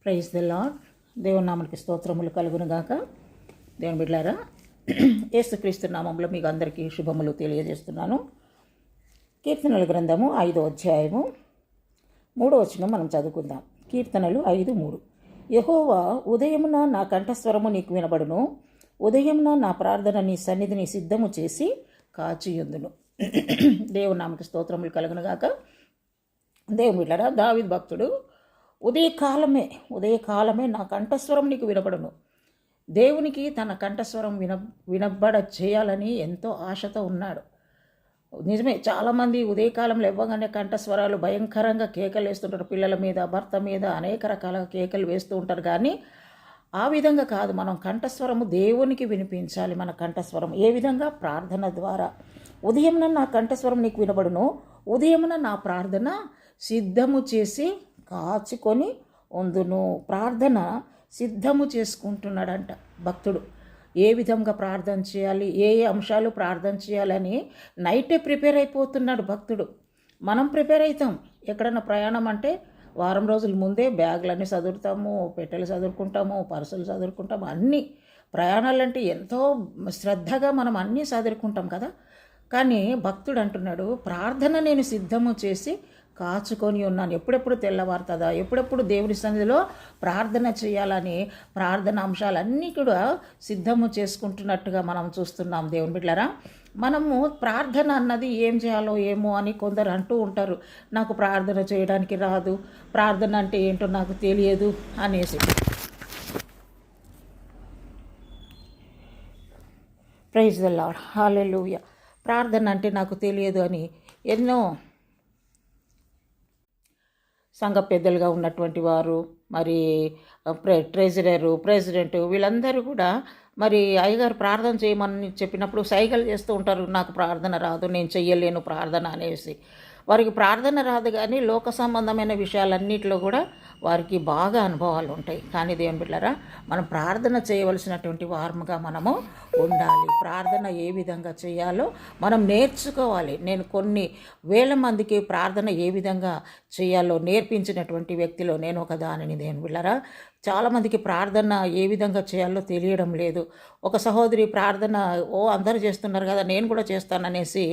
Praise the lord. దేవుని నామనికి స్తోత్రములు కలుగునుగాక. దేవుని బిడ్డలారా, యేసుక్రీస్తు నామంలో మీకు అందరికీ శుభములు తెలియజేస్తున్నాను. కీర్తనల గ్రంథము 5వ అధ్యాయము 3వ వచనం మనం చదువుకుందాం. కీర్తనలు 5:3. యెహోవా, ఉదయమున నా కంఠస్వరము నీకు వినబడును, ఉదయమున నా ప్రార్థన నీ సన్నిధిని సిద్ధము చేసి కాచియుందును. దేవుని నామకి స్తోత్రములు కలుగునుగాక. దేవుని బిడ్డలారా, దావీదు భక్తుడు ఉదయకాలమే నా కంఠస్వరం నీకు వినబడును. దేవునికి తన కంఠస్వరం వినబడ చేయాలని ఎంతో ఆశతో ఉన్నాడు. నిజమే, చాలామంది ఉదయకాలంలో ఇవ్వగానే కంఠస్వరాలు భయంకరంగా కేకలు వేస్తుంటారు. పిల్లల మీద, భర్త మీద అనేక రకాల కేకలు వేస్తూ ఉంటారు. కానీ ఆ విధంగా కాదు. మనం కంఠస్వరము దేవునికి వినిపించాలి. మన కంఠస్వరం ఏ విధంగా? ప్రార్థన ద్వారా. ఉదయమున నా కంఠస్వరం నీకు వినబడును, ఉదయమున నా ప్రార్థన సిద్ధము చేసి కాచుకొని ఉందును. ప్రార్థన సిద్ధము చేసుకుంటున్నాడంట భక్తుడు. ఏ విధంగా ప్రార్థన చేయాలి, ఏ అంశాలు ప్రార్థన చేయాలని నైటే ప్రిపేర్ అయిపోతున్నాడు భక్తుడు. మనం ప్రిపేర్ అవుతాం. ఎక్కడన్నా ప్రయాణం అంటే వారం రోజుల ముందే బ్యాగులన్నీ చదువుతాము, పెట్టెలు చదువుకుంటాము, పర్సులు చదువుకుంటాము. అన్నీ ప్రయాణాలంటే ఎంతో శ్రద్ధగా మనం అన్నీ చదువుకుంటాం కదా. కానీ భక్తుడు అంటున్నాడు, ప్రార్థన నేను సిద్ధము చేసి కాచుకొని ఉన్నాను. ఎప్పుడెప్పుడు తెల్లవారుతుందా, ఎప్పుడెప్పుడు దేవుని సన్నిధిలో ప్రార్థన చేయాలని ప్రార్థన అంశాలన్నీ కూడా సిద్ధము చేసుకుంటున్నట్టుగా మనం చూస్తున్నాం. దేవుని బిడ్డలారా, మనము ప్రార్థన అన్నది ఏం చేయాలో ఏమో అని కొందరు అంటూ ఉంటారు. నాకు ప్రార్థన చేయడానికి రాదు, ప్రార్థన అంటే ఏంటో నాకు తెలియదు అనేసి. ప్రైజ్ ద లార్డ్, హల్లెలూయా. ప్రార్థన అంటే నాకు తెలియదు అని ఎన్నో సంఘ పెద్దలుగా ఉన్నటువంటి వారు, మరి ట్రెజరరు, ప్రెసిడెంట్, వీళ్ళందరూ కూడా మరి అయ్యగారు ప్రార్థన చేయమని చెప్పినప్పుడు సైగలు చేస్తూ ఉంటారు. నాకు ప్రార్థన రాదు, నేను చెయ్యలేను ప్రార్థన అనేసి. వారికి ప్రార్థన రాదు, కానీ లోక సంబంధమైన విషయాలన్నింటిలో కూడా వారికి బాగా అనుభవాలు ఉంటాయి. కానీ దేవుని బిడ్డలారా, మనం ప్రార్థన చేయవలసినటువంటి వారముగా మనము ఉండాలి. ప్రార్థన ఏ విధంగా చేయాలో మనం నేర్చుకోవాలి. నేను కొన్ని వేల మందికి ప్రార్థన ఏ విధంగా చేయాలో నేర్పించినటువంటి వ్యక్తిలో నేను ఒక దానిని. దేవుని బిడ్డలారా, చాలామందికి ప్రార్థన ఏ విధంగా చేయాలో తెలియడం లేదు. ఒక సహోదరి ప్రార్థన అందరూ చేస్తున్నారు కదా, నేను కూడా చేస్తాననేసి,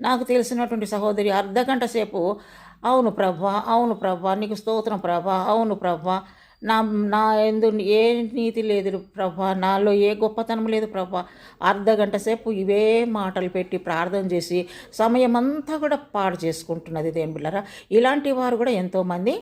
నాకు తెలిసినటువంటి సహోదరి అర్ధగంట సేపు అవును ప్రభా, అవును ప్రభా, నీకు స్తోత్రం ప్రభా, అవును ప్రభా, నా ఎందు ఏ నీతి లేదు ప్రభా, నాలో ఏ గొప్పతనం లేదు ప్రభా, అర్ధగంట సేపు ఇవే మాటలు పెట్టి ప్రార్థన చేసి సమయం అంతా కూడా పాడు చేసుకుంటున్నది. దేవుని బిడ్డలారా, ఇలాంటి వారు కూడా ఎంతోమంది